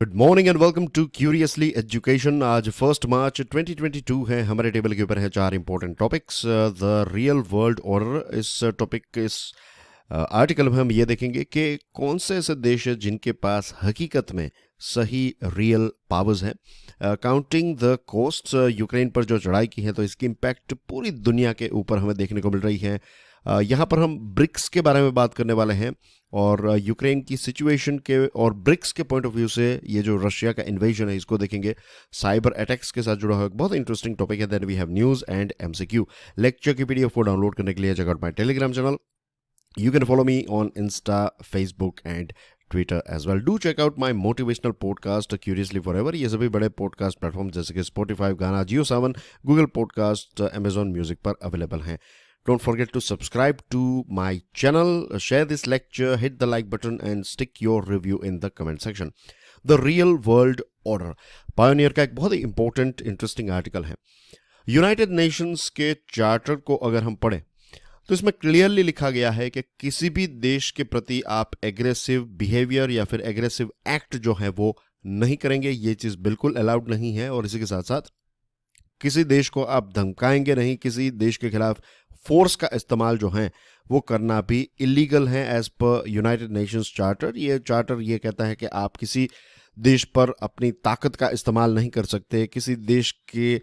Good morning and welcome to Curiously Education. आज 1 मार्च 2022 है। हमारे टेबल के ऊपर है 4 important topics. The real world order, इस टॉपिक इस आर्टिकल में हम ये देखेंगे कि कौन से ऐसे देश हैं जिनके पास हकीकत में सही रियल पावर्स हैं। काउंटिंग द कोस्ट्स, यूक्रेन पर जो चढ़ाई की है तो इसकी इम्पैक्ट पूरी दुनिया के ऊपर हमें देखने को मिल रही है। यहाँ पर हम ब्रिक्स के बारे में बात करने वाले हैं और यूक्रेन की सिचुएशन के और ब्रिक्स के पॉइंट ऑफ व्यू से ये जो रशिया का इन्वेजन है इसको देखेंगे। साइबर अटैक्स के साथ जुड़ा हुआ एक बहुत इंटरेस्टिंग टॉपिक है। Then we have news and MCQ. Lecture की पीडीएफ को डाउनलोड करने के लिए check out my Telegram channel. You can follow me on Insta, Facebook and Twitter as well. Do check out my motivational podcast Curiously Forever. ये सभी बड़े podcast platform जैसे कि Spotify, गाना, जियो सावन, गूगल पॉडकास्ट, Amazon म्यूजिक पर available हैं। Don't forget to subscribe to my channel, share this lecture, hit the like button and stick your review in the comment section. The Real World Order, Pioneer का एक बहुत ही important interesting article है। United Nations के charter को अगर हम पढ़ें तो इसमें क्लियरली लिखा गया है कि किसी भी देश के प्रति आप एग्रेसिव बिहेवियर या फिर एग्रेसिव एक्ट जो है वो नहीं करेंगे। ये चीज़ बिल्कुल अलाउड नहीं है। और इसी के साथ साथ किसी देश को आप धमकाएंगे नहीं, किसी देश के खिलाफ फोर्स का इस्तेमाल जो है वो करना भी इलीगल है as per United Nations charter. ये चार्टर ये कहता है कि आप किसी देश पर अपनी ताकत का इस्तेमाल नहीं कर सकते, किसी देश के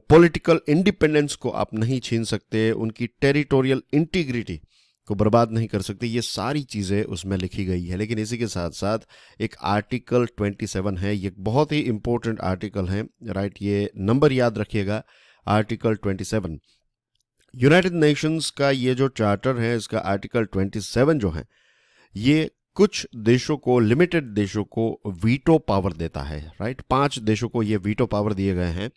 पॉलिटिकल इंडिपेंडेंस को आप नहीं छीन सकते, उनकी टेरिटोरियल इंटीग्रिटी को बर्बाद नहीं कर सकते। ये सारी चीज़ें उसमें लिखी गई है। लेकिन इसी के साथ साथ एक आर्टिकल 27 है। ये बहुत ही इंपॉर्टेंट आर्टिकल है, राइट। ये नंबर याद रखिएगा, आर्टिकल 27। यूनाइटेड नेशंस का ये जो चार्टर है इसका आर्टिकल 27 जो है ये कुछ देशों को, लिमिटेड देशों को वीटो पावर देता है, राइट। 5 देशों को ये वीटो पावर दिए गए हैं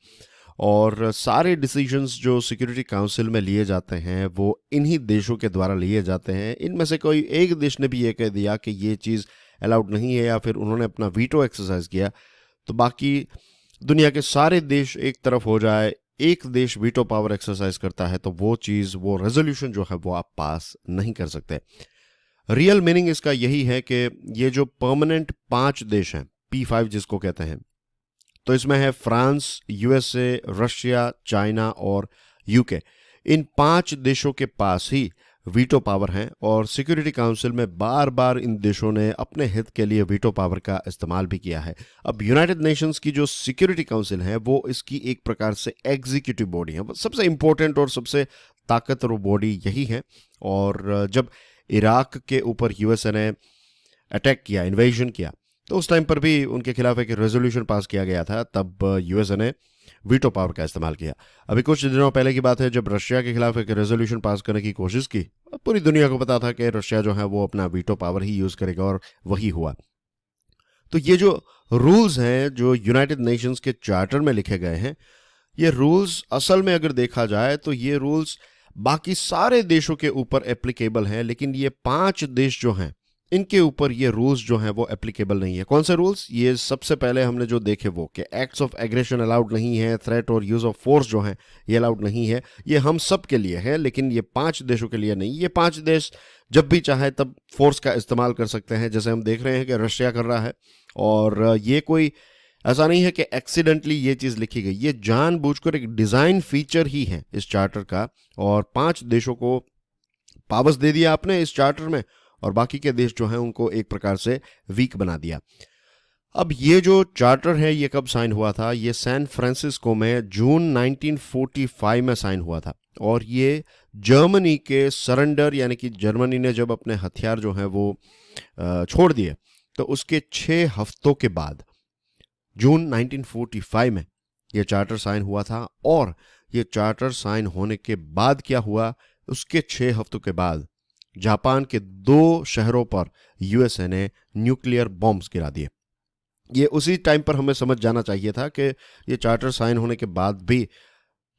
और सारे डिसीजंस जो सिक्योरिटी काउंसिल में लिए जाते हैं वो इन्हीं देशों के द्वारा लिए जाते हैं। इनमें से कोई एक देश ने भी ये कह दिया कि ये चीज़ अलाउड नहीं है या फिर उन्होंने अपना वीटो एक्सरसाइज किया तो बाकी दुनिया के सारे देश एक तरफ हो जाए, एक देश वीटो पावर एक्सरसाइज करता है तो वो चीज़, वो रेजोल्यूशन जो है वो आप पास नहीं कर सकते। रियल मीनिंग इसका यही है कि ये जो परमानेंट 5 देश हैं, P5 जिसको कहते हैं, तो इसमें है फ्रांस, यूएसए, रशिया, चाइना और यूके। इन 5 देशों के पास ही वीटो पावर है और सिक्योरिटी काउंसिल में बार बार इन देशों ने अपने हित के लिए वीटो पावर का इस्तेमाल भी किया है। अब यूनाइटेड नेशंस की जो सिक्योरिटी काउंसिल है वो इसकी एक प्रकार से एग्जीक्यूटिव बॉडी है, सबसे इंपॉर्टेंट और सबसे ताकतवर बॉडी यही है। और जब इराक के ऊपर यूएसए ने अटैक किया, इन्वेजन किया, तो उस टाइम पर भी उनके खिलाफ एक रेजोल्यूशन पास किया गया था, तब यूएसए ने वीटो पावर का इस्तेमाल किया। अभी कुछ दिनों पहले की बात है जब रशिया के खिलाफ एक रेजोल्यूशन पास करने की कोशिश की, पूरी दुनिया को पता था कि रशिया जो है वो अपना वीटो पावर ही यूज करेगा और वही हुआ। तो ये जो रूल्स हैं जो यूनाइटेड नेशंस के चार्टर में लिखे गए हैं, ये रूल्स असल में अगर देखा जाए तो ये रूल्स बाकी सारे देशों के ऊपर एप्लीकेबल हैं, लेकिन ये 5 देश जो हैं इनके ऊपर ये रूल्स जो हैं वो एप्लीकेबल नहीं है। कौन से रूल्स? ये सबसे पहले हमने जो देखे वो कि एक्ट्स ऑफ एग्रेशन अलाउड नहीं है, थ्रेट और यूज ऑफ फोर्स जो है ये अलाउड नहीं है। ये हम सब के लिए है लेकिन ये 5 देशों के लिए नहीं। ये 5 देश जब भी चाहे तब फोर्स का इस्तेमाल कर सकते हैं, जैसे हम देख रहे हैं कि रशिया कर रहा है। और ये कोई ऐसा नहीं है कि एक्सीडेंटली ये चीज़ लिखी गई, ये जानबूझकर एक डिज़ाइन फीचर ही है इस चार्टर का। और 5 देशों को पावर्स दे दिया आपने इस चार्टर में और बाकी के देश जो हैं उनको एक प्रकार से वीक बना दिया। अब ये जो चार्टर है ये कब साइन हुआ था? ये सैन फ्रांसिस्को में जून 1945 में साइन हुआ था और ये जर्मनी के सरेंडर, यानी कि जर्मनी ने जब अपने हथियार जो हैं वो छोड़ दिए तो उसके 6 हफ्तों के बाद जून 1945 में ये चार्टर साइन हुआ था। और ये चार्टर साइन होने के बाद क्या हुआ, उसके 6 हफ्तों के बाद जापान के 2 शहरों पर यूएसए ने न्यूक्लियर बॉम्ब्स गिरा दिए। ये उसी टाइम पर हमें समझ जाना चाहिए था कि ये चार्टर साइन होने के बाद भी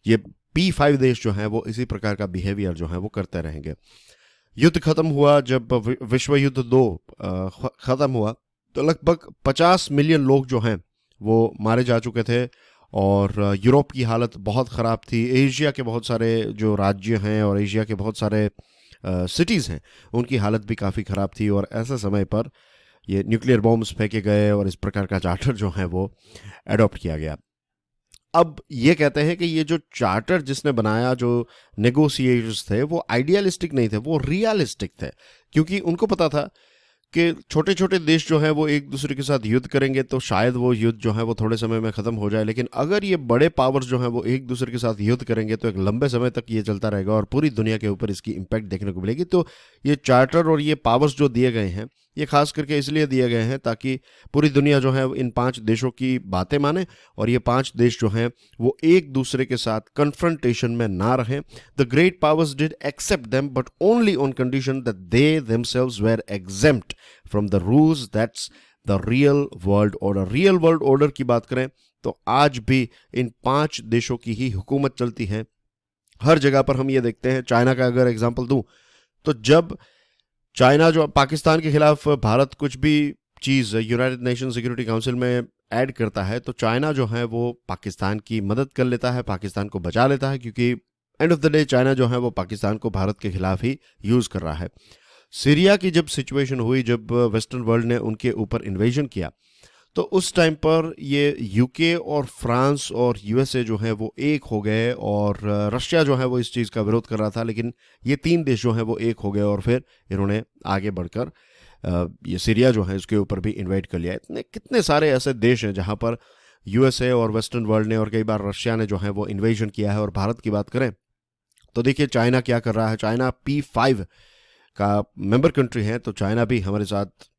ये P5 देश जो हैं वो इसी प्रकार का बिहेवियर जो है वो करते रहेंगे। युद्ध खत्म हुआ, जब विश्व युद्ध 2 खत्म हुआ तो लगभग 50 मिलियन लोग जो हैं वो मारे जा चुके थे और यूरोप की हालत बहुत ख़राब थी। एशिया के बहुत सारे जो राज्य हैं और एशिया के बहुत सारे सिटीज़ हैं उनकी हालत भी काफ़ी ख़राब थी। और ऐसे समय पर ये न्यूक्लियर बॉम्ब्स फेंके गए और इस प्रकार का चार्टर जो है वो एडॉप्ट किया गया। अब ये कहते हैं कि ये जो चार्टर जिसने बनाया, जो नेगोशिएटर्स थे, वो आइडियलिस्टिक नहीं थे, वो रियलिस्टिक थे, क्योंकि उनको पता था कि छोटे छोटे देश जो हैं वो एक दूसरे के साथ युद्ध करेंगे तो शायद वो युद्ध जो है वो थोड़े समय में ख़त्म हो जाए, लेकिन अगर ये बड़े पावर्स जो हैं वो एक दूसरे के साथ युद्ध करेंगे तो एक लंबे समय तक ये चलता रहेगा और पूरी दुनिया के ऊपर इसकी इम्पैक्ट देखने को मिलेगी। तो ये चार्टर और ये पावर्स जो दिए गए हैं, ये खास करके इसलिए दिए गए हैं ताकि पूरी दुनिया जो है इन 5 देशों की बातें माने और ये 5 देश जो हैं वो एक दूसरे के साथ कन्फ्रंटेशन में ना रहें। The great powers did accept them but only on condition that they themselves were exempt from the rules. That's the real world order. Real world order की बात करें तो आज भी इन 5 देशों की ही हुकूमत चलती है हर जगह पर। हम ये देखते हैं, चाइना का अगर एग्जांपल दूं तो जब चाइना जो पाकिस्तान के खिलाफ भारत कुछ भी चीज़ यूनाइटेड नेशन सिक्योरिटी काउंसिल में ऐड करता है तो चाइना जो है वो पाकिस्तान की मदद कर लेता है, पाकिस्तान को बचा लेता है, क्योंकि end of the day China जो है वो पाकिस्तान को भारत के खिलाफ ही यूज़ कर रहा है। सीरिया की जब सिचुएशन हुई, जब वेस्टर्न वर्ल्ड ने उनके ऊपर इन्वेजन किया, तो उस टाइम पर ये यूके और फ्रांस और यूएसए जो है वो एक हो गए और रशिया जो है वो इस चीज़ का विरोध कर रहा था, लेकिन ये 3 देश जो हैं वो एक हो गए और फिर इन्होंने आगे बढ़कर ये सीरिया जो है इसके ऊपर भी इन्वाइट कर लिया। इतने कितने सारे ऐसे देश हैं जहाँ पर यूएसए और वेस्टर्न वर्ल्ड ने और कई बार रशिया ने जो है वो इन्वेजन किया है। और भारत की बात करें तो देखिए चाइना क्या कर रहा है। चाइना P5 का मेंबर कंट्री है, तो चाइना भी हमारे साथ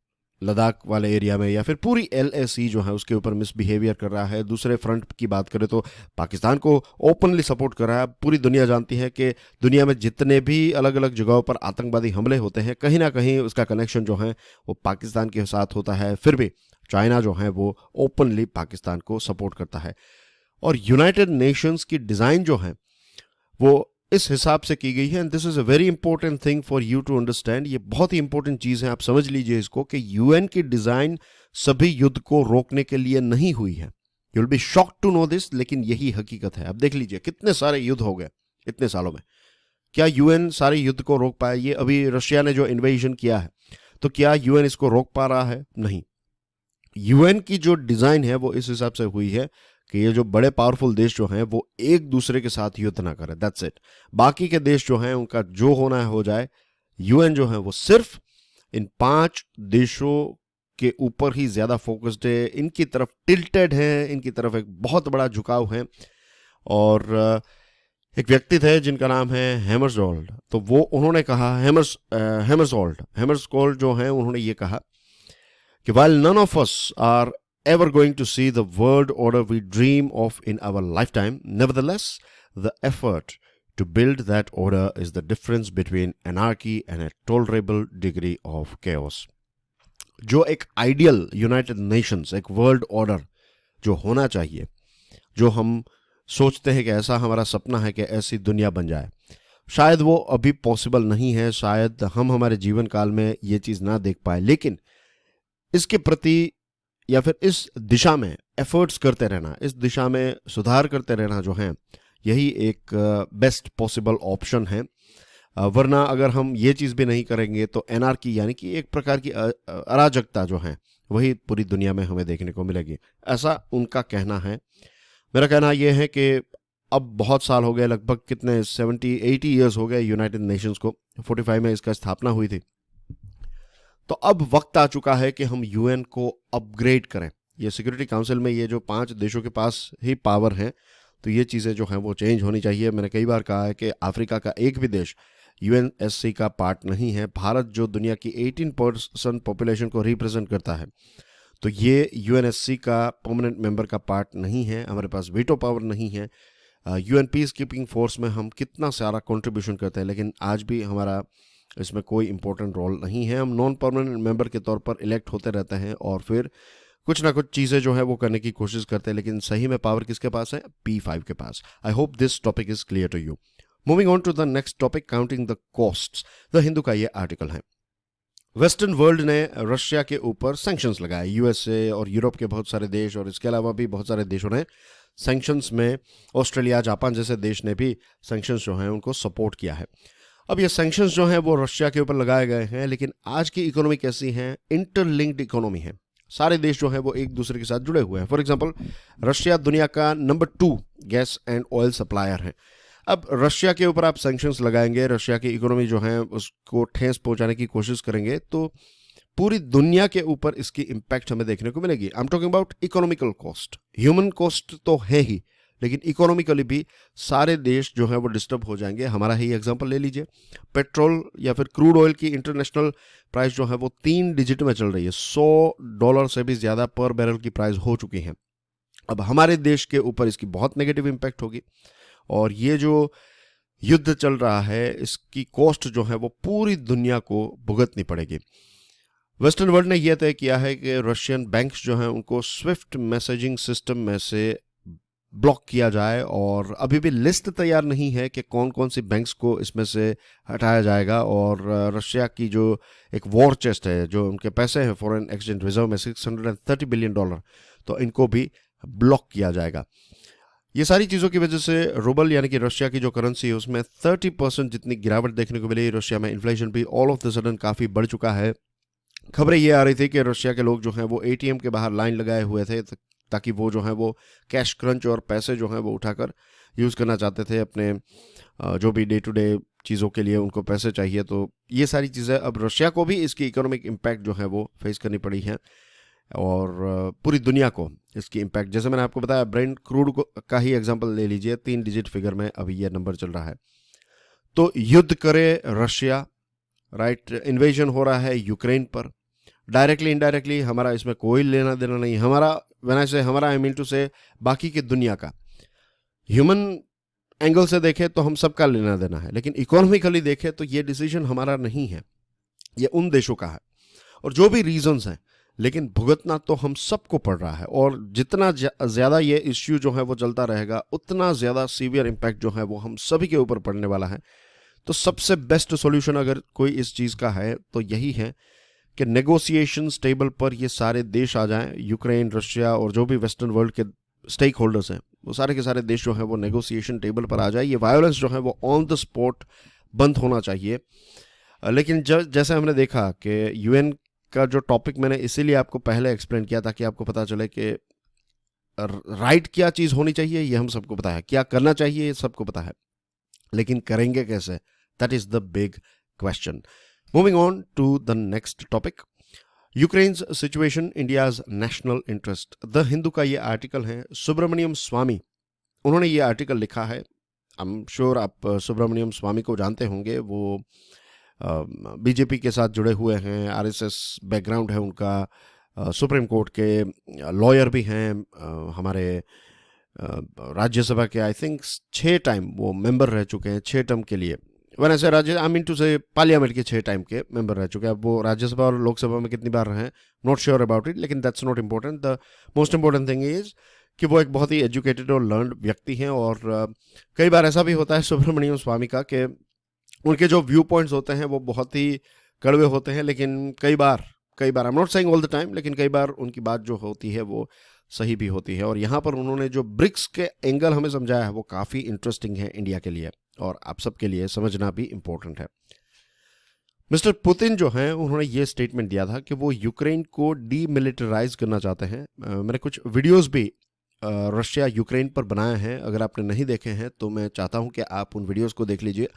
लद्दाख वाले एरिया में या फिर पूरी LAC जो है उसके ऊपर मिसबिहेवियर कर रहा है। दूसरे फ्रंट की बात करें तो पाकिस्तान को ओपनली सपोर्ट कर रहा है। पूरी दुनिया जानती है कि दुनिया में जितने भी अलग अलग जगहों पर आतंकवादी हमले होते हैं कहीं ना कहीं उसका कनेक्शन जो है वो पाकिस्तान के साथ होता है। फिर भी चाइना जो है वो ओपनली पाकिस्तान को सपोर्ट करता है। और यूनाइटेड नेशंस की डिज़ाइन जो है वो इस हिसाब से की गई है। And this is a very important thing for you to understand. ये बहुत ही इंपॉर्टेंट चीज़ है, आप समझ लीजिए इसको, कि यूएन की डिज़ाइन सभी युद्ध को रोकने के लिए नहीं हुई है। You will be shocked to know this, लेकिन यही हकीकत है। अब देख लीजिए कितने सारे युद्ध हो गए इतने सालों में, क्या यूएन सारे युद्ध को रोक पाया? ये अभी रशिया ने जो इन्वेजन किया है तो क्या यूएन इसको रोक पा रहा है? नहीं। यूएन की जो डिज़ाइन है वो इस हिसाब से हुई है कि ये जो बड़े पावरफुल देश जो हैं वो एक दूसरे के साथ युद्ध ना करें, दैट्स इट। बाकी के देश जो हैं उनका जो होना है हो जाए। यूएन जो है वो सिर्फ इन 5 देशों के ऊपर ही ज़्यादा फोकस्ड है, इनकी तरफ टिल्टेड है, इनकी तरफ एक बहुत बड़ा झुकाव है। और एक व्यक्ति थे जिनका नाम है हैमर्सहोल्ड, तो वो उन्होंने कहा हैमर्सहोल्ड जो हैं उन्होंने ये कहा कि while none of us are ever going to see the world order we dream of in our lifetime, nevertheless, the effort to build that order is the difference between anarchy and a tolerable degree of chaos. जो एक ideal United Nations, एक world order जो होना चाहिए, जो हम सोचते हैं कि ऐसा हमारा सपना है कि ऐसी दुनिया बन जाए, शायद वो अभी पॉसिबल नहीं है, शायद हम हमारे जीवन काल में ये चीज़ ना देख पाए, लेकिन इसके प्रति या फिर इस दिशा में एफर्ट्स करते रहना, इस दिशा में सुधार करते रहना जो है, यही एक बेस्ट पॉसिबल ऑप्शन है। वरना अगर हम ये चीज़ भी नहीं करेंगे तो एनार्की यानी कि एक प्रकार की अराजकता जो है वही पूरी दुनिया में हमें देखने को मिलेगी, ऐसा उनका कहना है। मेरा कहना यह है कि अब बहुत साल हो गए, लगभग कितने 70-80 ईयर्स हो गए यूनाइटेड नेशंस को। 45 में इसका स्थापना हुई थी। तो अब वक्त आ चुका है कि हम यूएन को अपग्रेड करें। ये सिक्योरिटी काउंसिल में ये जो 5 देशों के पास ही पावर है, तो ये चीज़ें जो हैं वो चेंज होनी चाहिए। मैंने कई बार कहा है कि अफ्रीका का एक भी देश यूएनएससी का पार्ट नहीं है। भारत जो दुनिया की 18% पॉपुलेशन को रिप्रेजेंट करता है, तो ये यूएनएससी का परमानेंट मेंबर का पार्ट नहीं है। हमारे पास वीटो पावर नहीं है। यूएन पीस कीपिंग फोर्स में हम कितना सारा कंट्रीब्यूशन करते हैं, लेकिन आज भी हमारा इसमें कोई इंपॉर्टेंट रोल नहीं है। हम नॉन परमानेंट मेंबर के तौर पर इलेक्ट होते रहते हैं और फिर कुछ ना कुछ चीज़ें जो है वो करने की कोशिश करते हैं, लेकिन सही में पावर किसके पास है? P5 के पास। I hope this topic is clear to you. Moving on to the next topic, counting the costs. The Hindu का ये आर्टिकल है। वेस्टर्न वर्ल्ड ने रशिया के ऊपर सैंक्शंस लगाए। यूएसए और यूरोप के बहुत सारे देश और इसके अलावा भी बहुत सारे देशों ने सैंक्शंस में, ऑस्ट्रेलिया, जापान जैसे देश ने भी सैंक्शंस जो हैं उनको सपोर्ट किया है। अब ये सैंक्शंस जो हैं वो रशिया के ऊपर लगाए गए हैं, लेकिन आज की इकोनॉमी कैसी है? इंटरलिंक्ड इकोनॉमी है। सारे देश जो हैं वो एक दूसरे के साथ जुड़े हुए हैं। फॉर एग्जांपल, रशिया दुनिया का number 2 gas and oil supplier है। अब रशिया के ऊपर आप सैंक्शंस लगाएंगे, रशिया की इकोनॉमी जो है उसको ठेस पहुंचाने की कोशिश करेंगे, तो पूरी दुनिया के ऊपर इसकी इम्पैक्ट हमें देखने को मिलेगी। I am talking about economical cost. Human cost तो है ही, लेकिन इकोनॉमिकली भी सारे देश जो है वो डिस्टर्ब हो जाएंगे। हमारा ही एग्जांपल ले लीजिए, पेट्रोल या फिर क्रूड ऑयल की इंटरनेशनल प्राइस जो है वो 3 डिजिट में चल रही है। $100 से भी ज़्यादा पर बैरल की प्राइस हो चुकी है। अब हमारे देश के ऊपर इसकी बहुत नेगेटिव इम्पैक्ट होगी, और ये जो युद्ध चल रहा है इसकी कॉस्ट जो है वो पूरी दुनिया को भुगतनी पड़ेगी। वेस्टर्न वर्ल्ड ने यह तय किया है कि रशियन बैंक्स जो हैं उनको स्विफ्ट मैसेजिंग सिस्टम में से ब्लॉक किया जाए, और अभी भी लिस्ट तैयार नहीं है कि कौन कौन सी बैंक्स को इसमें से हटाया जाएगा। और रशिया की जो एक वॉर चेस्ट है, जो उनके पैसे हैं फॉरेन एक्सचेंज रिजर्व में $630 बिलियन, तो इनको भी ब्लॉक किया जाएगा। ये सारी चीज़ों की वजह से रूबल यानी कि रशिया की जो करेंसी है उसमें 30% जितनी गिरावट देखने को मिली। रशिया में इन्फ्लेशन भी ऑल ऑफ द सडन काफ़ी बढ़ चुका है। खबरें ये आ रही थी कि रशिया के लोग जो हैं वो एटीएम के बाहर लाइन लगाए हुए थे, ताकि वो जो है वो कैश क्रंच और पैसे जो हैं वो उठाकर यूज़ करना चाहते थे अपने जो भी डे टू डे चीज़ों के लिए उनको पैसे चाहिए। तो ये सारी चीज़ें अब रशिया को भी इसकी इकोनॉमिक इम्पैक्ट जो है वो फेस करनी पड़ी है, और पूरी दुनिया को इसकी इम्पैक्ट। जैसे मैंने आपको बताया, ब्रेंट क्रूड का ही एग्जांपल ले लीजिए, 3 डिजिट फिगर में अभी ये नंबर चल रहा है। तो युद्ध करे रशिया, राइट, इन्वेजन हो रहा है यूक्रेन पर, डायरेक्टली इनडायरेक्टली हमारा इसमें कोई लेना देना नहीं। हमारा, व्हेन आई से हमारा, आई मीन टू से बाकी की दुनिया का। ह्यूमन एंगल से देखें तो हम सबका लेना देना है, लेकिन इकोनॉमिकली देखें तो ये डिसीजन हमारा नहीं है, ये उन देशों का है। और जो भी रीजंस हैं, लेकिन भुगतना तो हम सबको पड़ रहा है। और जितना ज़्यादा ये इश्यू जो है वो चलता रहेगा, उतना ज़्यादा सीवियर इम्पैक्ट जो है वो हम सभी के ऊपर पड़ने वाला है। तो सबसे बेस्ट सॉल्यूशन अगर कोई इस चीज़ का है तो यही है कि नेगोशिएशंस टेबल पर ये सारे देश आ जाएं, यूक्रेन, रशिया और जो भी वेस्टर्न वर्ल्ड के स्टेक होल्डर्स हैं, वो सारे के सारे देश जो हैं वो नेगोशिएशन टेबल पर आ जाए। ये वायलेंस जो है वो ऑन द स्पॉट बंद होना चाहिए। लेकिन जैसे हमने देखा कि यूएन का जो टॉपिक मैंने इसीलिए आपको पहले एक्सप्लेन किया ताकि आपको पता चले कि राइट क्या चीज़ होनी चाहिए ये हम सबको पता है, क्या करना चाहिए ये सबको पता है, लेकिन करेंगे कैसे, that is the big question. Moving on to the next topic, Ukraine's situation India's national interest. The Hindu का ये आर्टिकल है, सुब्रमण्यम स्वामी उन्होंने ये आर्टिकल लिखा है। आई एम श्योर आप सुब्रमण्यम स्वामी को जानते होंगे, वो बीजेपी के साथ जुड़े हुए हैं, आरएसएस बैकग्राउंड है उनका, सुप्रीम कोर्ट के लॉयर भी हैं, हमारे राज्यसभा के आई थिंक 6 टाइम वो मेंबर रह चुके हैं, 6 टर्म के लिए। वन ऐसे राज्य, आई मीन टू से पार्लियामेंट के 6 टाइम के मेंबर रह चुके हैं। अब वो राज्यसभा और लोकसभा में कितनी बार रहे, नॉट श्योर अबाउट इट, लेकिन that's not important. The most important thing is कि वो एक बहुत ही एजुकेटेड और लर्नड व्यक्ति हैं। और कई बार ऐसा भी होता है सुब्रमण्यम स्वामी का कि उनके जो व्यू पॉइंट्स होते हैं वो बहुत ही कड़वे होते हैं, लेकिन कई बार I am not saying all the time, लेकिन कई बार उनकी बात जो होती है वो सही भी होती है। और यहाँ पर उन्होंने जो ब्रिक्स के एंगल हमें समझाया है वो काफ़ी इंटरेस्टिंग है इंडिया के लिए, और आप सबके लिए समझना भी इम्पोर्टेंट है। मिस्टर पुतिन जो हैं उन्होंने ये स्टेटमेंट दिया था कि वो यूक्रेन को डीमिलिटराइज करना चाहते हैं। मैंने कुछ वीडियोस भी रशिया यूक्रेन पर बनाए हैं, अगर आपने नहीं देखे हैं तो मैं चाहता हूं कि आप उन वीडियोस को देख लीजिए।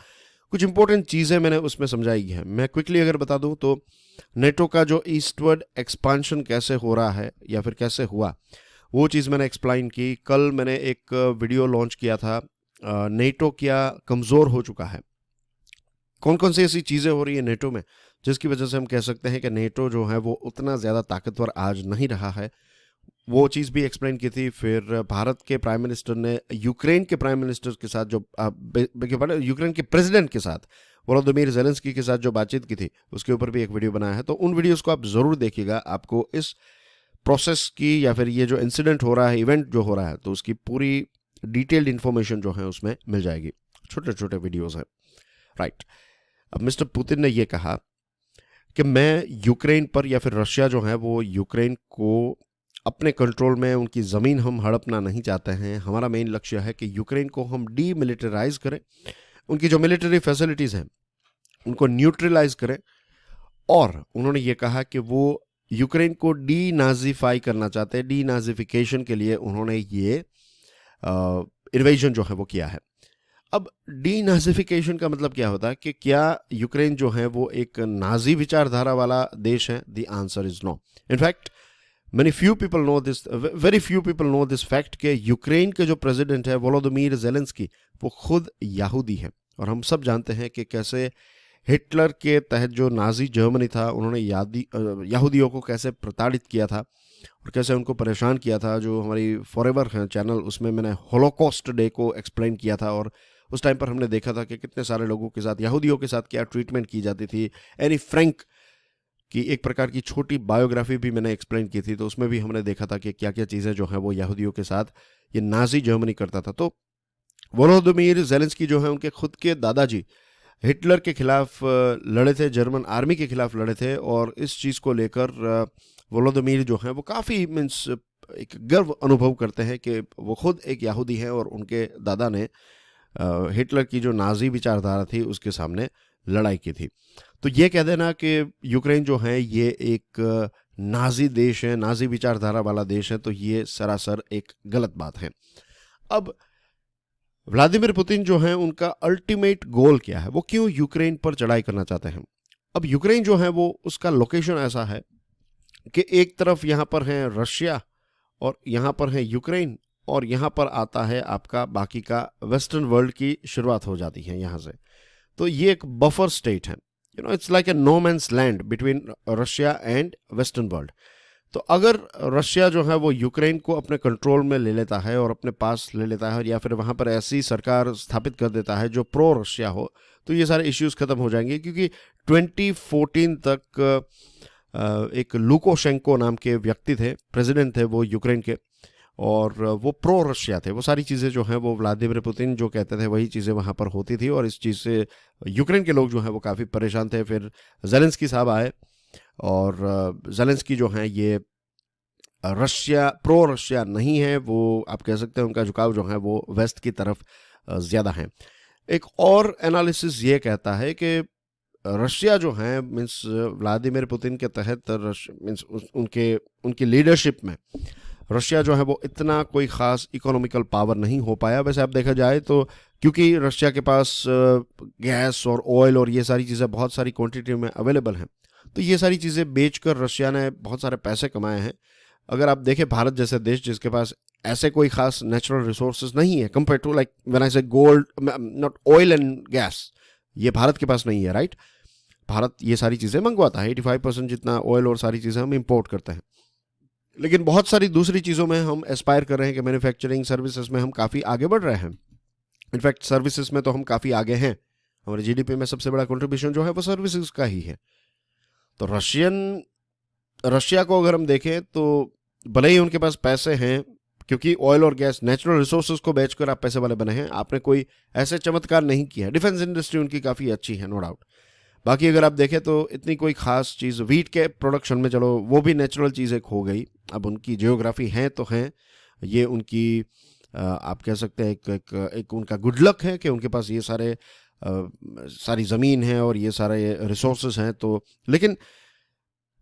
कुछ इंपॉर्टेंट चीज़ें मैंने उसमें समझाई हैं। मैं क्विकली अगर बता दूं तो नेटो का जो ईस्टवर्ड एक्सपांशन कैसे हो रहा है या फिर कैसे हुआ, वो चीज़ मैंने एक्सप्लेन की। कल मैंने एक वीडियो लॉन्च किया था, नेटो क्या कमज़ोर हो चुका है, कौन कौन सी ऐसी चीज़ें हो रही है नेटो में जिसकी वजह से हम कह सकते हैं कि नेटो जो है वो उतना ज़्यादा ताकतवर आज नहीं रहा है, वो चीज़ भी एक्सप्लेन की थी। फिर भारत के प्राइम मिनिस्टर ने यूक्रेन के प्राइम मिनिस्टर के साथ जो यूक्रेन के प्रेसिडेंट के साथ, वोलोदिमीर ज़ेलेंस्की के साथ जो बातचीत की थी, उसके ऊपर भी एक वीडियो बनाया है। तो उन वीडियोस को आप ज़रूर देखिएगा, आपको इस प्रोसेस की या फिर ये जो इंसिडेंट हो रहा है, इवेंट जो हो रहा है, तो उसकी पूरी डिटेल्ड इन्फॉर्मेशन जो है उसमें मिल जाएगी। छोटे छोटे वीडियोज़ हैं, राइट। अब मिस्टर पुतिन ने ये कहा कि मैं यूक्रेन पर या फिर रशिया जो है वो यूक्रेन को अपने कंट्रोल में, उनकी ज़मीन हम हड़पना नहीं चाहते हैं। हमारा मेन लक्ष्य है कि यूक्रेन को हम डीमिलिटराइज करें, उनकी जो मिलिट्री फैसिलिटीज़ हैं उनको न्यूट्रलाइज करें। और उन्होंने ये कहा कि वो यूक्रेन को डी नाजीफाई करना चाहते हैं। डी नाजीफिकेशन के लिए उन्होंने ये इन्वेजन जो है वो किया है। अब डी नाजीफिकेशन का मतलब क्या होता है कि क्या यूक्रेन जो है वो एक नाजी विचारधारा वाला देश है? The answer is no. In fact very few people know this fact कि यूक्रेन के जो प्रेसिडेंट है वोलोदिमीर ज़ेलेंस्की, वो खुद यहूदी हैं। और हम सब जानते हैं कि कैसे हिटलर के तहत जो नाजी जर्मनी था, उन्होंने यहूदियों को कैसे प्रताड़ित किया था और कैसे उनको परेशान किया था। जो हमारी फॉरएवर है चैनल, उसमें मैंने होलोकॉस्ट डे को एक्सप्लेन किया था और उस टाइम पर हमने देखा था कि कितने सारे लोगों के साथ, यहूदियों के साथ क्या ट्रीटमेंट की जाती थी। एनी फ्रैंक की एक प्रकार की छोटी बायोग्राफी भी मैंने एक्सप्लेन की थी, तो उसमें भी हमने देखा था कि क्या क्या चीज़ें जो हैं वो यहूदियों के साथ ये नाजी जर्मनी करता था। तो वोलोदिमीर ज़ेलेंस्की जो है, उनके खुद के दादाजी हिटलर के खिलाफ लड़े थे, जर्मन आर्मी के खिलाफ लड़े थे। और इस चीज़ को लेकर वोलोदिमीर जो हैं वो काफ़ी मीन्स एक गर्व अनुभव करते हैं कि वो खुद एक यहूदी हैं और उनके दादा ने हिटलर की जो नाजी विचारधारा थी उसके सामने लड़ाई की थी। तो ये कह देना कि यूक्रेन जो है ये एक नाजी देश है, नाजी विचारधारा वाला देश है, तो ये सरासर एक गलत बात है। अब व्लादिमीर पुतिन जो है, उनका अल्टीमेट गोल क्या है? वो क्यों यूक्रेन पर चढ़ाई करना चाहते हैं? अब यूक्रेन जो है वो, उसका लोकेशन ऐसा है कि एक तरफ यहाँ पर है रशिया और यहाँ पर है यूक्रेन और यहाँ पर आता है आपका बाकी का वेस्टर्न वर्ल्ड की शुरुआत हो जाती है यहाँ से। तो ये एक बफर स्टेट है, it's like a no man's land between Russia and western world. तो अगर रशिया जो है वो यूक्रेन को अपने कंट्रोल में ले लेता है और अपने पास ले लेता है, या फिर वहाँ पर ऐसी सरकार स्थापित कर देता है जो प्रो रशिया हो, तो ये सारे इश्यूज खत्म हो जाएंगे। क्योंकि 2014 तक एक लुकोशेंको नाम के व्यक्ति थे, प्रेसिडेंट थे वो यूक्रेन के, और वो प्रो रशिया थे। वो सारी चीज़ें जो हैं वो व्लादिमीर पुतिन जो कहते थे वही चीज़ें वहाँ पर होती थी, और इस चीज़ से यूक्रेन के लोग जो हैं वो काफ़ी परेशान थे। फिर ज़ेलेंस्की साहब आए और ज़ेलेंस्की जो हैं ये प्रो रशिया नहीं है, वो आप कह सकते हैं उनका झुकाव जो है वो वेस्ट की तरफ ज़्यादा है। एक और एनालिसिस ये कहता है कि रशिया जो है मीन्स व्लादिमीर पुतिन के तहत मीन्स उनकी लीडरशिप में रशिया जो है वो इतना कोई ख़ास इकोनॉमिकल पावर नहीं हो पाया। वैसे आप देखा जाए तो क्योंकि रशिया के पास गैस और ऑयल और ये सारी चीज़ें बहुत सारी क्वांटिटी में अवेलेबल हैं, तो ये सारी चीज़ें बेचकर रशिया ने बहुत सारे पैसे कमाए हैं। अगर आप देखें भारत जैसे देश जिसके पास ऐसे कोई खास नेचुरल रिसोर्सेज नहीं है, compare to like when I say gold, not oil and gas, ये भारत के पास नहीं है, राइट? भारत ये सारी चीज़ें मंगवाता है, 85% जितना ऑयल और सारी चीज़ें हम इंपोर्ट करते हैं। लेकिन बहुत सारी दूसरी चीज़ों में हम एस्पायर कर रहे हैं कि मैन्युफैक्चरिंग सर्विसेज में हम काफ़ी आगे बढ़ रहे हैं। इनफैक्ट सर्विसेज में तो हम काफ़ी आगे हैं, हमारे जीडीपी में सबसे बड़ा कंट्रीब्यूशन जो है वो सर्विसेज का ही है। तो रशिया को अगर हम देखें तो भले ही उनके पास पैसे हैं, क्योंकि ऑयल और गैस नेचुरल रिसोर्सेज को बेचकर आप पैसे वाले बने हैं, आपने कोई ऐसे चमत्कार नहीं किया है। डिफेंस इंडस्ट्री उनकी काफ़ी अच्छी है, नो डाउट। बाकी अगर आप देखें तो इतनी कोई खास चीज़ वीट के प्रोडक्शन में, चलो वो भी नेचुरल चीज़ एक हो गई। अब उनकी जियोग्राफी है तो हैं, ये उनकी आप कह सकते हैं एक उनका गुड लक है कि उनके पास ये सारी ज़मीन है और ये सारे रिसोर्सेज हैं। तो लेकिन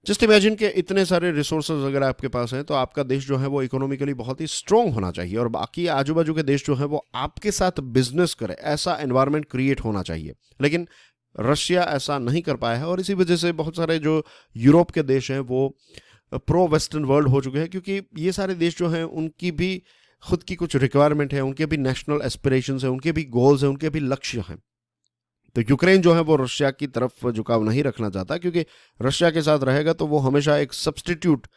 जस्ट इमेजिन कि इतने सारे रिसोर्सेज अगर आपके पास हैं तो आपका देश जो है वो इकोनॉमिकली बहुत ही स्ट्रॉन्ग होना चाहिए, और बाकी आजू बाजू के देश जो है वो आपके साथ बिजनेस करे, ऐसा एनवायरनमेंट क्रिएट होना चाहिए। लेकिन रशिया ऐसा नहीं कर पाया है, और इसी वजह से बहुत सारे जो यूरोप के देश हैं वो प्रो वेस्टर्न वर्ल्ड हो चुके हैं, क्योंकि ये सारे देश जो हैं उनकी भी खुद की कुछ रिक्वायरमेंट है, उनके भी नेशनल एस्पिरेशंस हैं, उनके भी गोल्स हैं, उनके भी लक्ष्य हैं। तो यूक्रेन जो है वो रशिया की तरफ झुकाव नहीं रखना चाहता, क्योंकि रशिया के साथ रहेगा तो वो हमेशा एक सब्सटीट्यूट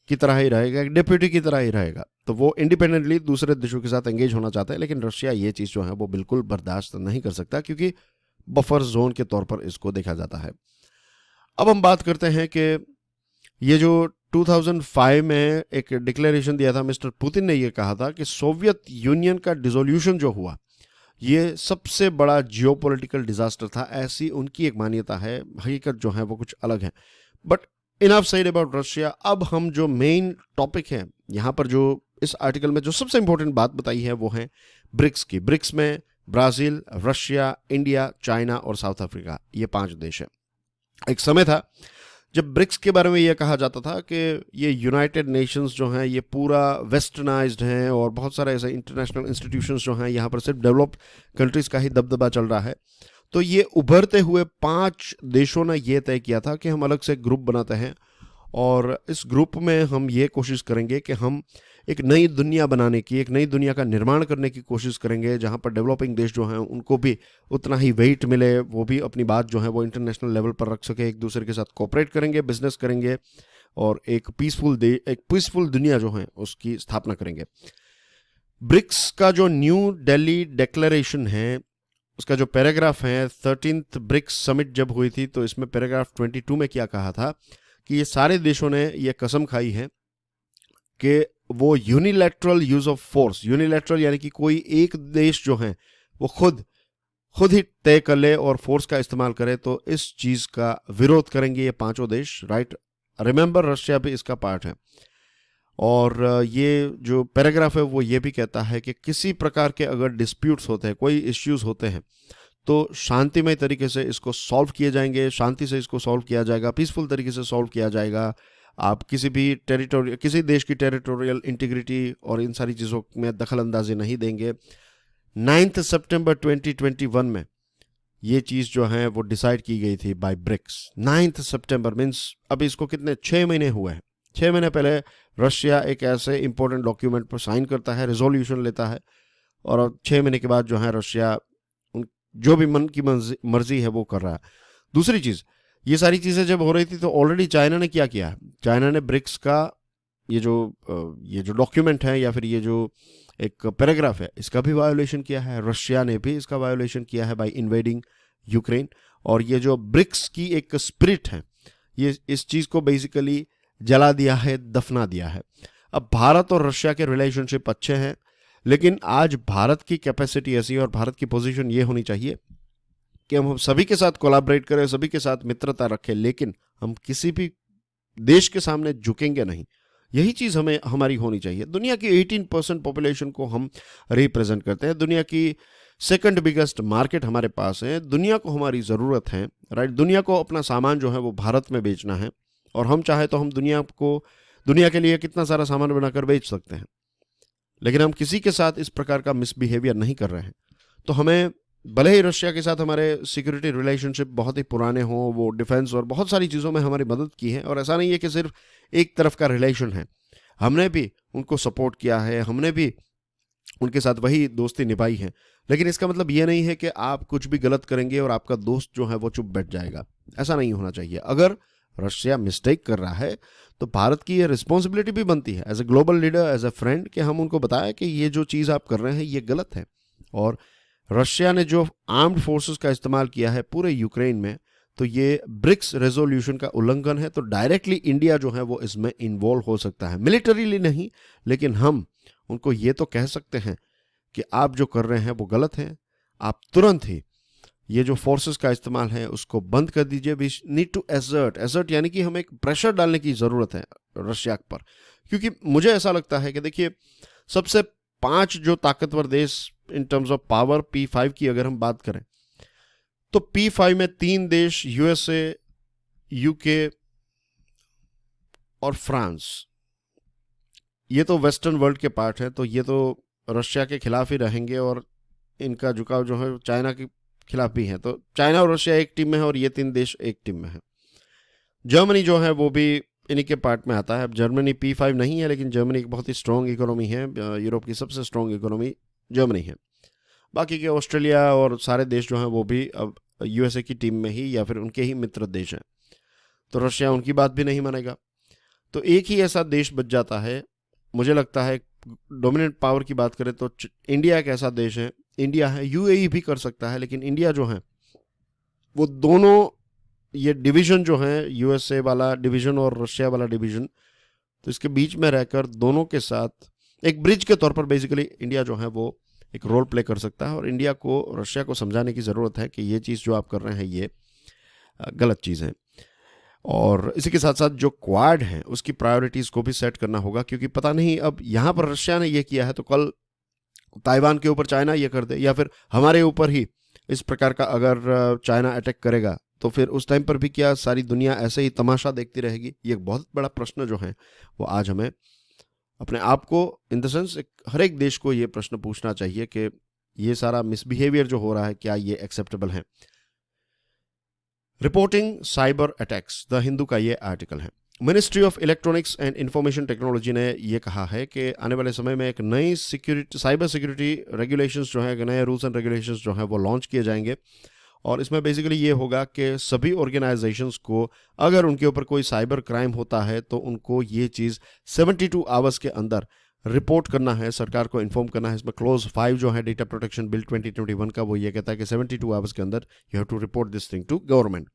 की तरह ही रहेगा, एक डिप्यूटी की तरह ही रहेगा। तो वो इंडिपेंडेंटली दूसरे देशों के साथ एंगेज होना चाहता है, लेकिन रशिया ये चीज़ जो है वो बिल्कुल बर्दाश्त नहीं कर सकता, क्योंकि बफर जोन के तौर पर इसको देखा जाता है। अब हम बात करते हैं कि ये जो 2005 में एक डिक्लेरेशन दिया था, मिस्टर पुतिन ने ये कहा था कि सोवियत यूनियन का डिसोल्यूशन जो हुआ ये सबसे बड़ा जियोपॉलिटिकल डिजास्टर था, ऐसी उनकी एक मान्यता है। हकीकत जो है वो कुछ अलग है। But enough said about Russia. अब हम जो मेन टॉपिक है यहाँ पर, जो इस आर्टिकल में जो सबसे इंपॉर्टेंट बात बताई है वो है ब्रिक्स की। ब्रिक्स में ब्राज़ील, रशिया, इंडिया, चाइना और साउथ अफ्रीका, ये 5 देश हैं। एक समय था जब ब्रिक्स के बारे में ये कहा जाता था कि ये यूनाइटेड नेशंस जो हैं ये पूरा वेस्टर्नाइज्ड हैं और बहुत सारे ऐसे इंटरनेशनल इंस्टीट्यूशंस जो हैं यहाँ पर सिर्फ डेवलप्ड कंट्रीज़ का ही दबदबा चल रहा है। तो ये उभरते हुए 5 देशों ने ये तय किया था कि हम अलग से ग्रुप बनाते हैं और इस ग्रुप में हम ये कोशिश करेंगे कि हम एक नई दुनिया बनाने की, एक नई दुनिया का निर्माण करने की कोशिश करेंगे, जहाँ पर डेवलपिंग देश जो हैं उनको भी उतना ही वेट मिले, वो भी अपनी बात जो है वो इंटरनेशनल लेवल पर रख सके, एक दूसरे के साथ कोऑपरेट करेंगे, बिजनेस करेंगे और एक पीसफुल दुनिया जो है उसकी स्थापना करेंगे। ब्रिक्स का जो न्यू दिल्ली डिक्लेरेशन है, उसका जो पैराग्राफ है, 13th ब्रिक्स समिट जब हुई थी तो इसमें पैराग्राफ 22 में क्या कहा था कि ये सारे देशों ने ये कसम खाई है कि वो unilateral use of force, unilateral यानी कि कोई एक देश जो है वो खुद ही तय कर ले और फोर्स का इस्तेमाल करे, तो इस चीज का विरोध करेंगे ये 5 देश, राइट। रिमेंबर, रशिया भी इसका पार्ट है। और ये जो पैराग्राफ है वो ये भी कहता है कि किसी प्रकार के अगर डिस्प्यूट्स होते हैं, कोई इश्यूज होते हैं, तो शांतिमय तरीके से इसको सॉल्व किए जाएंगे, शांति से इसको सॉल्व किया जाएगा, पीसफुल तरीके से सॉल्व किया जाएगा। आप किसी भी किसी देश की टेरिटोरियल इंटीग्रिटी और इन सारी चीज़ों में दखल अंदाजी नहीं देंगे। 9 सितंबर 2021 में ये चीज़ जो है वो डिसाइड की गई थी बाय ब्रिक्स। 9 सितंबर मीन्स अभी इसको कितने 6 महीने हुए हैं। 6 महीने पहले रशिया एक ऐसे इंपॉर्टेंट डॉक्यूमेंट पर साइन करता है, रेजोल्यूशन लेता है, और 6 महीने के बाद जो है रशिया जो भी मन की मर्जी है वो कर रहा है। दूसरी चीज़, ये सारी चीज़ें जब हो रही थी तो ऑलरेडी चाइना ने क्या किया है, चाइना ने ब्रिक्स का ये जो डॉक्यूमेंट है या फिर ये जो एक पैराग्राफ है इसका भी वायोलेशन किया है। रशिया ने भी इसका वायोलेशन किया है बाय इन्वेडिंग यूक्रेन। और ये जो ब्रिक्स की एक स्पिरिट है, ये इस चीज़ को बेसिकली जला दिया है, दफना दिया है। अब भारत और रशिया के रिलेशनशिप अच्छे हैं, लेकिन आज भारत की कैपेसिटी ऐसी है और भारत की पोजीशन ये होनी चाहिए कि हम सभी के साथ कोलैबोरेट करें, सभी के साथ मित्रता रखें, लेकिन हम किसी भी देश के सामने झुकेंगे नहीं। यही चीज़ हमें हमारी होनी चाहिए। दुनिया की 18% पॉपुलेशन को हम रिप्रेजेंट करते हैं, दुनिया की सेकंड बिगेस्ट मार्केट हमारे पास है, दुनिया को हमारी ज़रूरत है, राइट। दुनिया को अपना सामान जो है वो भारत में बेचना है, और हम चाहे तो हम दुनिया के लिए कितना सारा सामान बनाकर बेच सकते हैं, लेकिन हम किसी के साथ इस प्रकार का मिसबिहेवियर नहीं कर रहे हैं। तो हमें भले ही रशिया के साथ हमारे सिक्योरिटी रिलेशनशिप बहुत ही पुराने हों, वो डिफेंस और बहुत सारी चीज़ों में हमारी मदद की है, और ऐसा नहीं है कि सिर्फ एक तरफ का रिलेशन है, हमने भी उनको सपोर्ट किया है, हमने भी उनके साथ वही दोस्ती निभाई है। लेकिन इसका मतलब ये नहीं है कि आप कुछ भी गलत करेंगे और आपका दोस्त जो है वो चुप बैठ जाएगा। ऐसा नहीं होना चाहिए। अगर रशिया मिस्टेक कर रहा है तो भारत की ये रिस्पॉन्सिबिलिटी भी बनती है as a global leader, as a friend, कि हम उनको बताएं कि ये जो चीज़ आप कर रहे हैं ये गलत है। और रशिया ने जो आर्म्ड फोर्सेस का इस्तेमाल किया है पूरे यूक्रेन में, तो ये ब्रिक्स रेजोल्यूशन का उल्लंघन है। तो डायरेक्टली इंडिया जो है वो इसमें इन्वॉल्व हो सकता है, मिलिटरीली नहीं, लेकिन हम उनको ये तो कह सकते हैं कि आप जो कर रहे हैं वो गलत है, आप तुरंत ही ये जो फोर्सेस का इस्तेमाल है उसको बंद कर दीजिए। वी नीड टू एसर्ट यानी कि हमें एक प्रेशर डालने की ज़रूरत है रशिया पर, क्योंकि मुझे ऐसा लगता है कि देखिए, सबसे 5 जो ताकतवर देश in terms of power, P5 की अगर हम बात करें, तो P5 में 3 देश USA, UK और फ्रांस, ये तो वेस्टर्न वर्ल्ड के पार्ट है, तो ये तो रशिया के खिलाफ ही रहेंगे, और इनका झुकाव जो है चाइना के खिलाफ भी है। तो चाइना और रशिया एक टीम में है और ये 3 देश एक टीम में है। जर्मनी जो है वो भी इन्हीं के पार्ट में आता है। अब जर्मनी P5 नहीं है, लेकिन जर्मनी एक बहुत ही स्ट्रॉन्ग इकोनॉमी है, यूरोप की सबसे स्ट्रॉन्ग इकोनॉमी जर्मनी है। बाकी के ऑस्ट्रेलिया और सारे देश जो हैं वो भी अब USA की टीम में ही या फिर उनके ही मित्र देश हैं, तो रशिया उनकी बात भी नहीं मानेगा। तो एक ही ऐसा देश बच जाता है, मुझे लगता है डोमिनेंट पावर की बात करें तो इंडिया एक ऐसा देश है, इंडिया है, UAE भी कर सकता है, लेकिन इंडिया जो है वो दोनों ये डिवीज़न जो है, USA वाला डिवीज़न और रशिया वाला डिवीज़न, तो इसके बीच में रहकर दोनों के साथ एक ब्रिज के तौर पर बेसिकली इंडिया जो है वो एक रोल प्ले कर सकता है, और इंडिया को रशिया को समझाने की ज़रूरत है कि ये चीज़ जो आप कर रहे हैं ये गलत चीज़ है। और इसी के साथ साथ जो क्वाड है उसकी प्रायोरिटीज़ को भी सेट करना होगा, क्योंकि पता नहीं अब यहाँ पर रशिया ने ये किया है तो कल ताइवान के ऊपर चाइना ये कर दे, या फिर हमारे ऊपर ही इस प्रकार का अगर चाइना अटैक करेगा तो फिर उस टाइम पर भी क्या सारी दुनिया ऐसे ही तमाशा देखती रहेगी? ये एक बहुत बड़ा प्रश्न जो है वो आज हमें अपने आप को, इन द सेंस हर एक देश को ये प्रश्न पूछना चाहिए कि ये सारा मिसबिहेवियर जो हो रहा है क्या ये एक्सेप्टेबल है? Reporting cyber attacks, the Hindu का ये आर्टिकल है। Ministry of electronics and information technology ने ये कहा है कि आने वाले समय में एक नई साइबर सिक्योरिटी रेगुलेशंस जो है, नए रूल्स एंड रेगुलेशंस जो है वो लॉन्च किए जाएंगे। और इसमें बेसिकली ये होगा कि सभी ऑर्गेनाइजेशंस को अगर उनके ऊपर कोई साइबर क्राइम होता है तो उनको ये चीज़ 72 आवर्स के अंदर रिपोर्ट करना है, सरकार को इन्फॉर्म करना है। इसमें क्लोज 5 जो है डेटा प्रोटेक्शन बिल 2021 का, वो ये कहता है कि 72 आवर्स के अंदर you have to report this thing to government.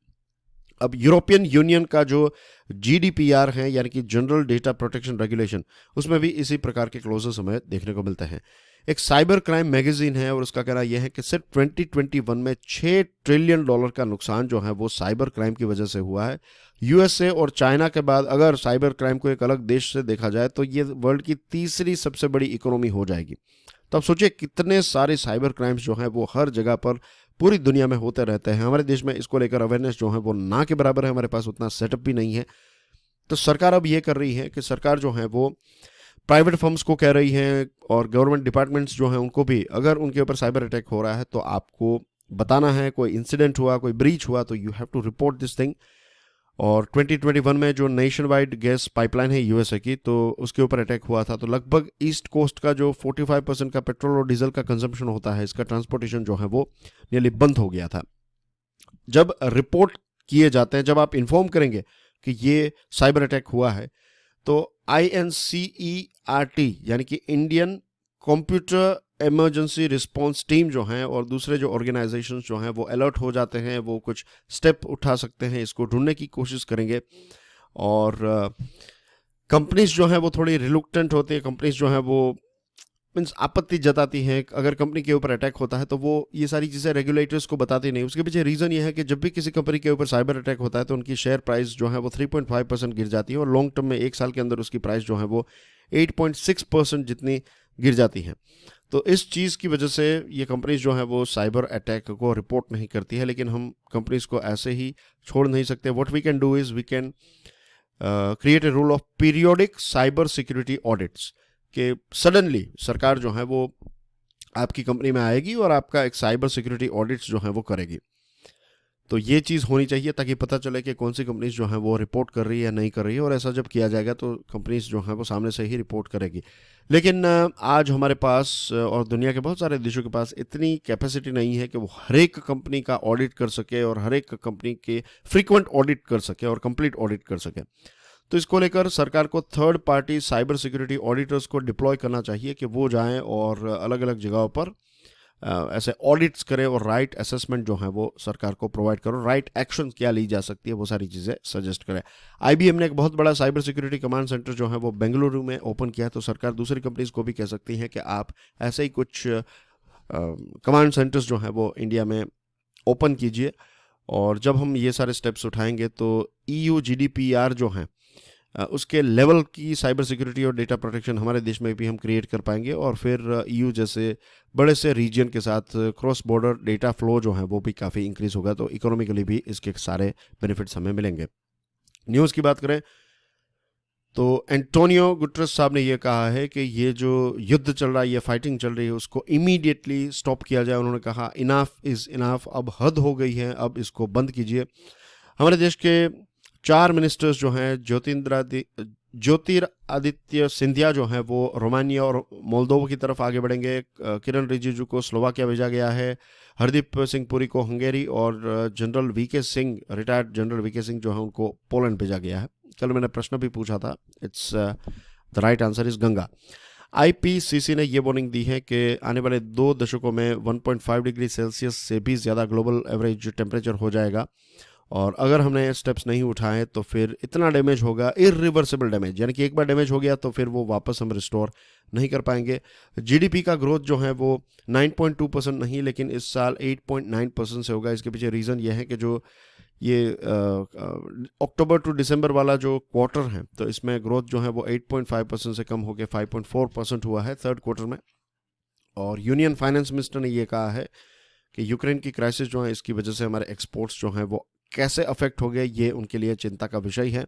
अब यूरोपियन यूनियन का जो GDPR है, यानी कि जनरल डेटा प्रोटेक्शन रेगुलेशन, उसमें भी इसी प्रकार के क्लोजेस हमें देखने को मिलते हैं। एक साइबर क्राइम मैगजीन है और उसका कहना यह है कि सिर्फ 2021 में $6 ट्रिलियन का नुकसान जो है वो साइबर क्राइम की वजह से हुआ है। USA और चाइना के बाद अगर साइबर क्राइम को एक अलग देश से देखा जाए तो ये वर्ल्ड की तीसरी सबसे बड़ी इकोनॉमी हो जाएगी। तो अब सोचिए कितने सारे साइबर क्राइम्स जो हैं वो हर जगह पर पूरी दुनिया में होते रहते हैं। हमारे देश में इसको लेकर अवेयरनेस जो है वो ना के बराबर है, हमारे पास उतना सेटअप भी नहीं है। तो सरकार अब ये कर रही है कि सरकार जो है वो प्राइवेट फर्म्स को कह रही है और गवर्नमेंट डिपार्टमेंट्स जो हैं उनको भी, अगर उनके ऊपर साइबर अटैक हो रहा है तो आपको बताना है, कोई इंसिडेंट हुआ, कोई ब्रीच हुआ तो you have to report this thing. और 2021 में जो नेशन वाइड गैस पाइपलाइन है USA की, तो उसके ऊपर अटैक हुआ था। तो लगभग ईस्ट कोस्ट का जो 45% का पेट्रोल और डीजल का कंजम्पशन होता है, इसका ट्रांसपोर्टेशन जो है वो नियरली बंद हो गया था। जब रिपोर्ट किए जाते हैं, जब आप इन्फॉर्म करेंगे कि ये साइबर अटैक हुआ है, तो INCERT यानी कि Indian computer emergency response team जो हैं और दूसरे जो ऑर्गेनाइजेशंस जो हैं वो अलर्ट हो जाते हैं, वो कुछ स्टेप उठा सकते हैं, इसको ढूंढने की कोशिश करेंगे। और कंपनीज जो हैं वो थोड़ी रिलुक्टेंट होती है, कंपनीज जो हैं वो मीन्स आपत्ति जताती हैं। अगर कंपनी के ऊपर अटैक होता है तो वो ये सारी चीज़ें रेगुलेटर्स को बताती नहीं। उसके पीछे रीज़न ये है कि जब भी किसी कंपनी के ऊपर साइबर अटैक होता है तो उनकी शेयर प्राइस जो है वो 3.5% गिर जाती है और लॉन्ग टर्म में 1 साल के अंदर उसकी प्राइस जो है वो 8.6% जितनी गिर जाती है। तो इस चीज़ की वजह से ये कंपनीज जो है वो साइबर अटैक को रिपोर्ट नहीं करती है। लेकिन हम कंपनीज को ऐसे ही छोड़ नहीं सकते। What we can do is we can create a rule of periodic cyber security audits, कि सडनली सरकार जो है वो आपकी कंपनी में आएगी और आपका एक साइबर सिक्योरिटी ऑडिट्स जो है वो करेगी। तो ये चीज़ होनी चाहिए ताकि पता चले कि कौन सी कंपनीज जो है वो रिपोर्ट कर रही है या नहीं कर रही है। और ऐसा जब किया जाएगा तो कंपनीज जो है वो सामने से ही रिपोर्ट करेगी। लेकिन आज हमारे पास और दुनिया के बहुत सारे देशों के पास इतनी कैपेसिटी नहीं है कि वो हर एक कंपनी का ऑडिट कर सके और हर एक कंपनी के फ्रीक्वेंट ऑडिट कर सके और कंप्लीट ऑडिट कर सके। तो इसको लेकर सरकार को third party cyber security auditors को डिप्लॉय करना चाहिए कि वो जाएं और अलग अलग जगहों पर ऐसे ऑडिट्स करें और राइट असेसमेंट जो है वो सरकार को प्रोवाइड करो, राइट एक्शन क्या ली जा सकती है वो सारी चीज़ें सजेस्ट करें। IBM ने एक बहुत बड़ा साइबर सिक्योरिटी कमांड सेंटर जो है वो बेंगलुरु में ओपन किया है। तो सरकार दूसरी कंपनीज को भी कह सकती है कि आप ऐसे ही कुछ कमांड सेंटर्स जो हैं वो इंडिया में ओपन कीजिए। और जब हम ये सारे स्टेप्स उठाएंगे तो EU GDPR जो हैं उसके लेवल की साइबर सिक्योरिटी और डेटा प्रोटेक्शन हमारे देश में भी हम क्रिएट कर पाएंगे। और फिर EU जैसे बड़े से रीजन के साथ क्रॉस बॉर्डर डेटा फ्लो जो है वो भी काफ़ी इंक्रीज होगा। तो इकोनॉमिकली भी इसके सारे बेनिफिट्स हमें मिलेंगे। न्यूज़ की बात करें तो एंटोनियो गुटरेस साहब ने ये कहा है कि ये जो युद्ध चल रहा है, ये फाइटिंग चल रही है, उसको इमीडिएटली स्टॉप किया जाए। उन्होंने कहा इनाफ इज़ इनाफ, अब हद हो गई है, अब इसको बंद कीजिए। हमारे देश के 4 मिनिस्टर्स जो हैं, ज्योतिरादित्य सिंधिया जो हैं वो रोमानिया और मोल्दोवा की तरफ आगे बढ़ेंगे। किरण रिजिजू को स्लोवाकिया भेजा गया है, हरदीप सिंह पुरी को हंगेरी और general VK Singh, retired general VK Singh जो है उनको पोलैंड भेजा गया है। कल मैंने प्रश्न भी पूछा था, it's the right answer is Ganga. IPCC ने ये वार्निंग दी है कि आने वाले 2 दशकों में 1.5 डिग्री सेल्सियस से भी ज़्यादा ग्लोबल एवरेज टेम्परेचर हो जाएगा। और अगर हमने स्टेप्स नहीं उठाए तो फिर इतना डैमेज होगा, इरिवर्सिबल डैमेज, यानी कि एक बार डैमेज हो गया तो फिर वो वापस हम रिस्टोर नहीं कर पाएंगे। GDP का ग्रोथ जो है वो 9.2% नहीं, लेकिन इस साल 8.9% से होगा। इसके पीछे रीज़न ये है कि जो ये अक्टूबर टू दिसंबर वाला जो क्वार्टर है, तो इसमें ग्रोथ जो है वो 8.5% से कम होकर 5.4% हुआ है थर्ड क्वार्टर में। और यूनियन फाइनेंस मिनिस्टर ने ये कहा है कि यूक्रेन की क्राइसिस जो है इसकी वजह से हमारे एक्सपोर्ट्स जो हैं वो कैसे अफेक्ट हो गए, ये उनके लिए चिंता का विषय है।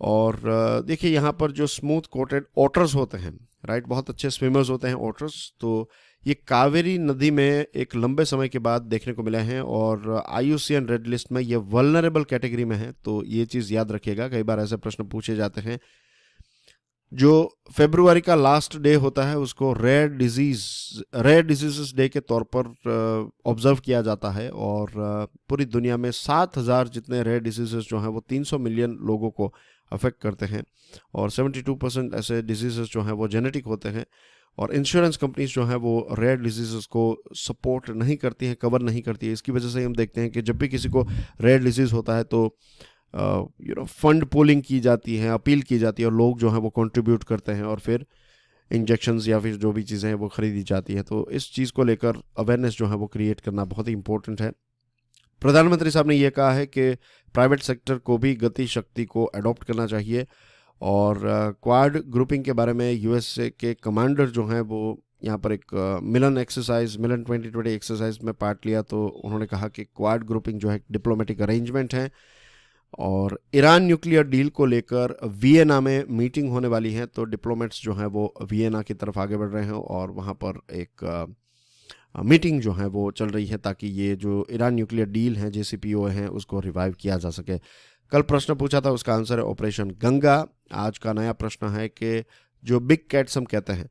और देखिए यहाँ पर जो स्मूथ कोटेड ओटर्स होते हैं, राइट, बहुत अच्छे स्विमर्स होते हैं ओटर्स, तो ये कावेरी नदी में एक लंबे समय के बाद देखने को मिले हैं और IUCN रेड लिस्ट में ये वल्नरेबल कैटेगरी में है। तो ये चीज़ याद रखिएगा, कई बार ऐसे प्रश्न पूछे जाते हैं। जो फरवरी का लास्ट डे होता है उसको रेयर डिजीजेस डे के तौर पर ऑब्जर्व किया जाता है और पूरी दुनिया में 7,000 जितने रेयर डिजीजेस जो हैं वो 300 मिलियन लोगों को अफेक्ट करते हैं और 72% ऐसे डिजीजेस जो हैं वो जेनेटिक होते हैं। और इंश्योरेंस कंपनीज जो हैं वो रेयर डिजीजेस को सपोर्ट नहीं करती हैं, कवर नहीं करती है। इसकी वजह से हम देखते हैं कि जब भी किसी को रेयर डिजीज़ होता है तो फंड पोलिंग की जाती है, अपील की जाती है और लोग जो हैं वो कंट्रीब्यूट करते हैं और फिर इंजेक्शंस या फिर जो भी चीज़ें हैं वो खरीदी जाती हैं। तो इस चीज़ को लेकर अवेयरनेस जो है वो क्रिएट करना बहुत ही इंपॉर्टेंट है। प्रधानमंत्री साहब ने यह कहा है कि प्राइवेट सेक्टर को भी गति शक्ति को अडॉप्ट करना चाहिए और क्वाड ग्रुपिंग के बारे में USA के कमांडर जो हैं वो यहाँ पर एक मिलन 2020 एक्सरसाइज में पार्ट लिया। तो उन्होंने कहा कि क्वाड ग्रुपिंग जो है डिप्लोमेटिक अरेंजमेंट है और ईरान न्यूक्लियर डील को लेकर वियना में मीटिंग होने वाली है। तो डिप्लोमेट्स जो हैं वो वियना की तरफ आगे बढ़ रहे हैं और वहाँ पर एक मीटिंग जो है वो चल रही है ताकि ये जो ईरान न्यूक्लियर डील है JCPOA है उसको रिवाइव किया जा सके। कल प्रश्न पूछा था, उसका आंसर है ऑपरेशन गंगा। आज का नया प्रश्न है कि जो बिग कैट्स हम कहते हैं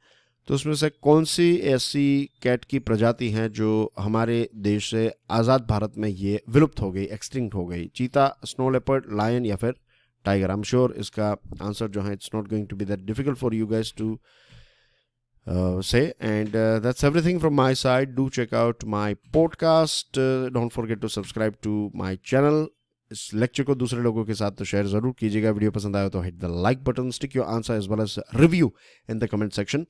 तो उसमें से कौन सी ऐसी कैट की प्रजाति हैं जो हमारे देश से आज़ाद भारत में ये विलुप्त हो गई, एक्सटिंक्ट हो गई? चीता, स्नो लेपर्ड, लायन या फिर टाइगर? आई एम श्योर इसका आंसर जो है it's not going to be that difficult for you guys to say. And that's everything from my side. Do check out my podcast. Don't forget to subscribe to my channel. इस lecture को दूसरे लोगों के साथ तो share जरूर कीजिएगा। Video पसंद आया तो hit the like button, stick your answer as well as review in the comment section,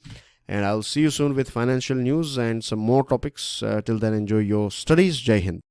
and I'll see you soon with financial news and some more topics. Till then, enjoy your studies. Jai Hind.